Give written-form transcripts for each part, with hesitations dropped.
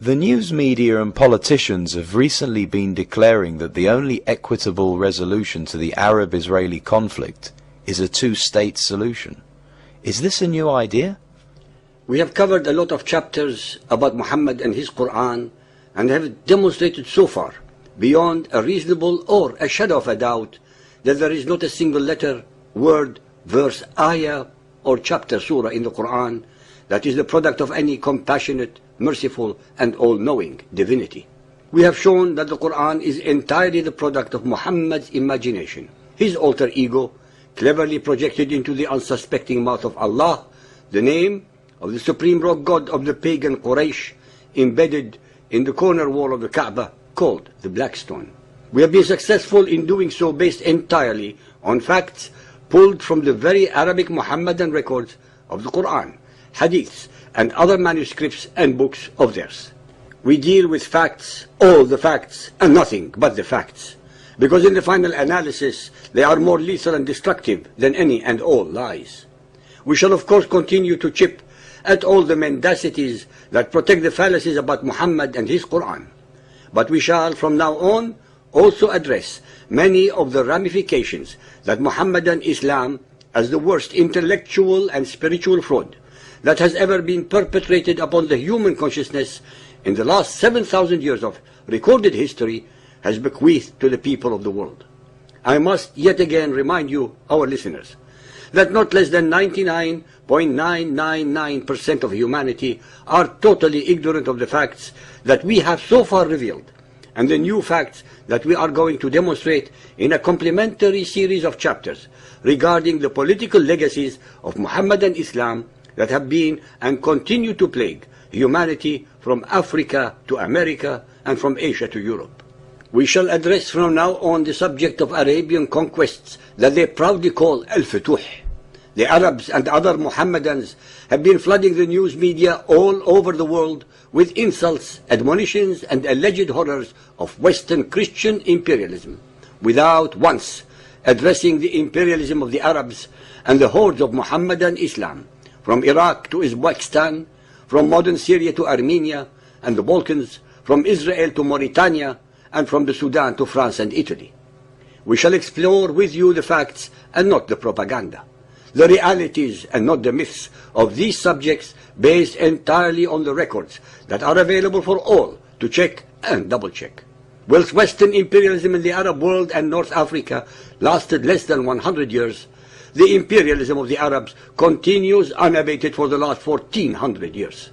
The news media and politicians have recently been declaring that the only equitable resolution to the Arab-Israeli conflict is a two-state solution. Is this a new idea? We have covered a lot of chapters about Muhammad and his Quran and have demonstrated so far, beyond a reasonable or a shadow of a doubt, that there is not a single letter, word, verse, ayah, or chapter, surah in the Quran that is the product of any compassionate, merciful, and all-knowing divinity. We have shown that the Quran is entirely the product of Muhammad's imagination, his alter ego, cleverly projected into the unsuspecting mouth of Allah, the name of the supreme rock god of the pagan Quraysh, embedded in the corner wall of the Kaaba, called the Black Stone. We have been successful in doing so based entirely on facts pulled from the very Arabic Muhammadan records of the Quran, hadiths, and other manuscripts and books of theirs. We deal with facts, all the facts, and nothing but the facts, because in the final analysis they are more lethal and destructive than any and all lies. We shall of course continue to chip at all the mendacities that protect the fallacies about Muhammad and his Quran, but we shall from now on also address many of the ramifications that Muhammadan Islam, as the worst intellectual and spiritual fraud that has ever been perpetrated upon the human consciousness in the last 7,000 years of recorded history, has bequeathed to the people of the world. I must yet again remind you, our listeners, that not less than 99.999% of humanity are totally ignorant of the facts that we have so far revealed, and the new facts that we are going to demonstrate in a complementary series of chapters regarding the political legacies of Muhammadan Islam that have been and continue to plague humanity from Africa to America and from Asia to Europe. We shall address from now on the subject of Arabian conquests that they proudly call Al-Futuh. The Arabs and other Muhammadans have been flooding the news media all over the world with insults, admonitions, and alleged horrors of Western Christian imperialism, without once addressing the imperialism of the Arabs and the hordes of Muhammadan Islam, from Iraq to Uzbekistan, from modern Syria to Armenia and the Balkans, from Israel to Mauritania, and from the Sudan to France and Italy. We shall explore with you the facts and not the propaganda, the realities and not the myths of these subjects, based entirely on the records that are available for all to check and double-check. Whilst Western imperialism in the Arab world and North Africa lasted less than 100 years, the imperialism of the Arabs continues unabated for the last 1400 years.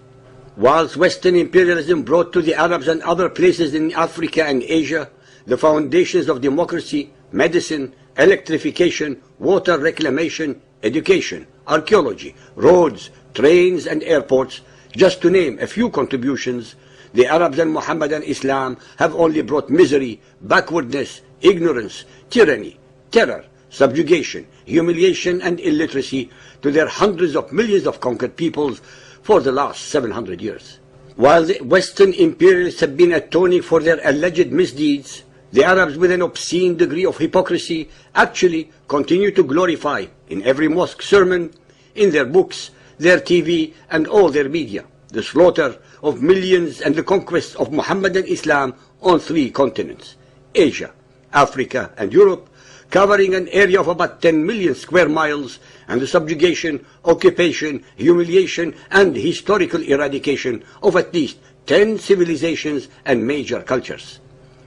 Whilst Western imperialism brought to the Arabs and other places in Africa and Asia the foundations of democracy, medicine, electrification, water reclamation, education, archaeology, roads, trains and airports, just to name a few contributions, the Arabs and Muhammadan Islam have only brought misery, backwardness, ignorance, tyranny, terror, subjugation, humiliation and illiteracy to their hundreds of millions of conquered peoples for the last 700 years. While the Western imperialists have been atoning for their alleged misdeeds, the Arabs, with an obscene degree of hypocrisy, actually continue to glorify in every mosque sermon, in their books, their TV and all their media, the slaughter of millions and the conquest of Muhammadan Islam on 3 continents, Asia, Africa and Europe, covering an area of about 10 million square miles, and the subjugation, occupation, humiliation and historical eradication of at least 10 civilizations and major cultures.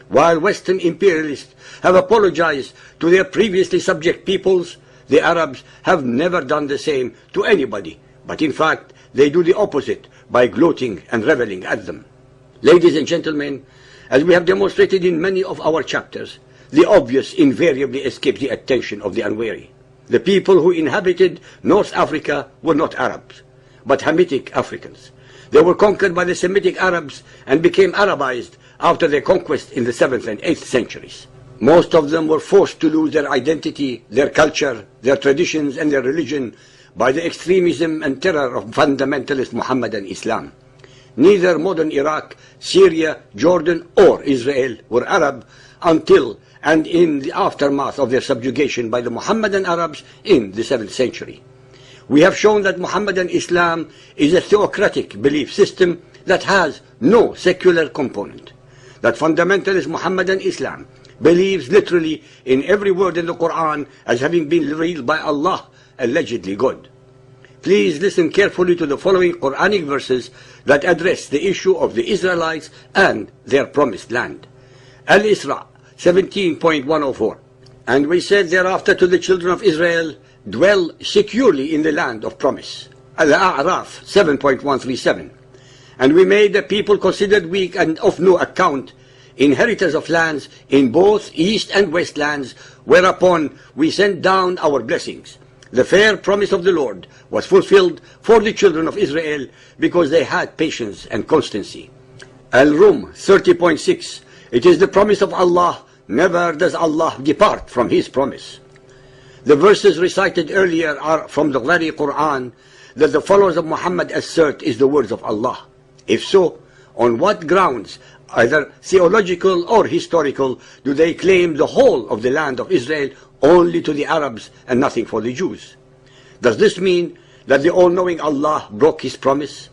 While Western imperialists have apologized to their previously subject peoples, the Arabs have never done the same to anybody, but in fact they do the opposite by gloating and reveling at them. Ladies and gentlemen, as we have demonstrated in many of our chapters, the obvious invariably escapes the attention of the unwary. The people who inhabited North Africa were not Arabs, but Hamitic Africans. They were conquered by the Semitic Arabs and became Arabized after their conquest in the 7th and 8th centuries. Most of them were forced to lose their identity, their culture, their traditions and their religion by the extremism and terror of fundamentalist Muhammadan Islam. Neither modern Iraq, Syria, Jordan or Israel were Arab until and in the aftermath of their subjugation by the Muhammadan Arabs in the 7th century. We have shown that Muhammadan Islam is a theocratic belief system that has no secular component. That fundamentalist Muhammadan Islam believes literally in every word in the Quran as having been revealed by Allah, allegedly God. Please listen carefully to the following Quranic verses that address the issue of the Israelites and their promised land. Al-Isra 17.104. And we said thereafter to the children of Israel, dwell securely in the land of promise. Al-A'raf 7.137. And we made the people considered weak and of no account, inheritors of lands in both east and west lands, whereupon we sent down our blessings. The fair promise of the Lord was fulfilled for the children of Israel because they had patience and constancy. Al-Rum 30.6. It is the promise of Allah, never does Allah depart from His promise. The verses recited earlier are from the very Quran that the followers of Muhammad assert is the words of Allah. If so, on what grounds, either theological or historical, do they claim the whole of the land of Israel only to the Arabs and nothing for the Jews? Does this mean that the all-knowing Allah broke His promise?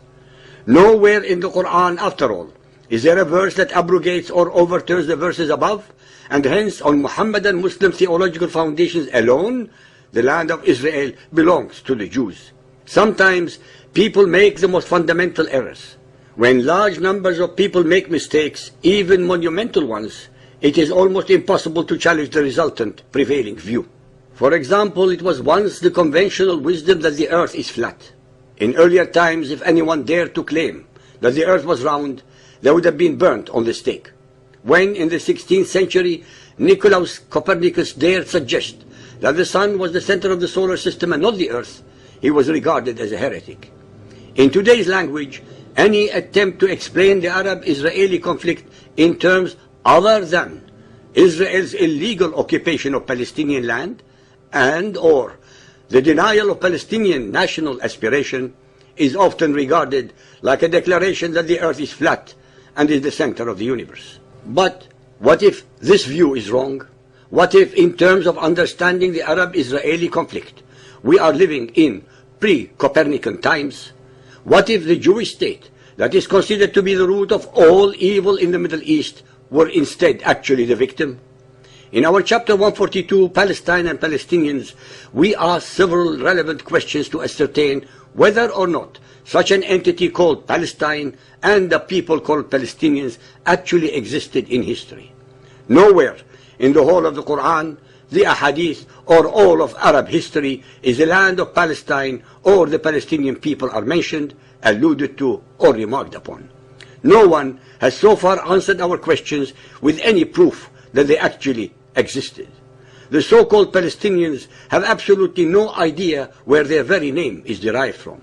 Nowhere in the Quran, after all, is there a verse that abrogates or overturns the verses above, and hence on Muhammadan Muslim theological foundations alone, the land of Israel belongs to the Jews. Sometimes people make the most fundamental errors. When large numbers of people make mistakes, even monumental ones, it is almost impossible to challenge the resultant prevailing view. For example, it was once the conventional wisdom that the earth is flat. In earlier times, if anyone dared to claim that the earth was round, they would have been burnt on the stake. When, in the 16th century, Nicolaus Copernicus dared suggest that the sun was the center of the solar system and not the earth, he was regarded as a heretic. In today's language, any attempt to explain the Arab-Israeli conflict in terms other than Israel's illegal occupation of Palestinian land and or the denial of Palestinian national aspiration is often regarded like a declaration that the earth is flat and is the center of the universe. But what if this view is wrong? What if, in terms of understanding the Arab-Israeli conflict, we are living in pre-Copernican times? What if the Jewish state, that is considered to be the root of all evil in the Middle East, were instead actually the victim? In our chapter 142, Palestine and Palestinians, we ask several relevant questions to ascertain whether or not such an entity called Palestine and the people called Palestinians actually existed in history. Nowhere in the whole of the Quran, the Ahadith, or all of Arab history is the land of Palestine or the Palestinian people are mentioned, alluded to, or remarked upon. No one has so far answered our questions with any proof that they actually existed. The so-called Palestinians have absolutely no idea where their very name is derived from.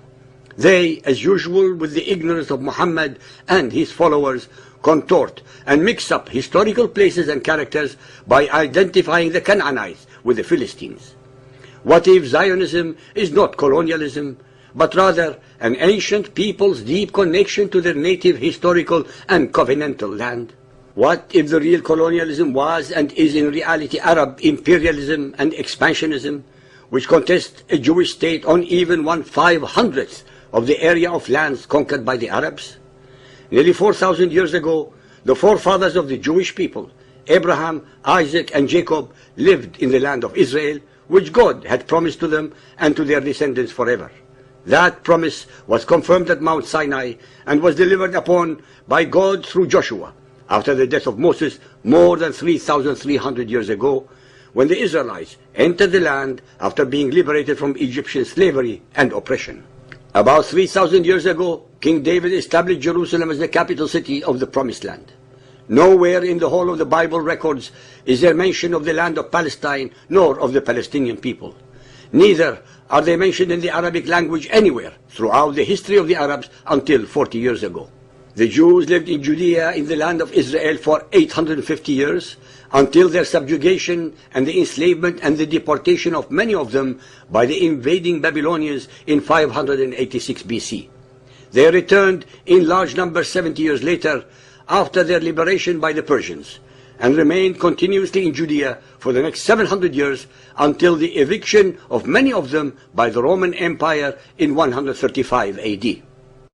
They, as usual with the ignorance of Muhammad and his followers, contort and mix up historical places and characters by identifying the Canaanites with the Philistines. What if Zionism is not colonialism, but rather an ancient people's deep connection to their native historical and covenantal land? What if the real colonialism was and is in reality Arab imperialism and expansionism, which contest a Jewish state on even 1/500th of the area of lands conquered by the Arabs? Nearly 4,000 years ago, the forefathers of the Jewish people, Abraham, Isaac, and Jacob, lived in the land of Israel, which God had promised to them and to their descendants forever. That promise was confirmed at Mount Sinai and was delivered upon by God through Joshua, after the death of Moses more than 3,300 years ago, when the Israelites entered the land after being liberated from Egyptian slavery and oppression. About 3,000 years ago, King David established Jerusalem as the capital city of the Promised Land. Nowhere in the whole of the Bible records is there mention of the land of Palestine nor of the Palestinian people. Neither are they mentioned in the Arabic language anywhere throughout the history of the Arabs until 40 years ago. The Jews lived in Judea in the land of Israel for 850 years until their subjugation and the enslavement and the deportation of many of them by the invading Babylonians in 586 BC. They returned in large numbers 70 years later after their liberation by the Persians and remained continuously in Judea for the next 700 years until the eviction of many of them by the Roman Empire in 135 AD.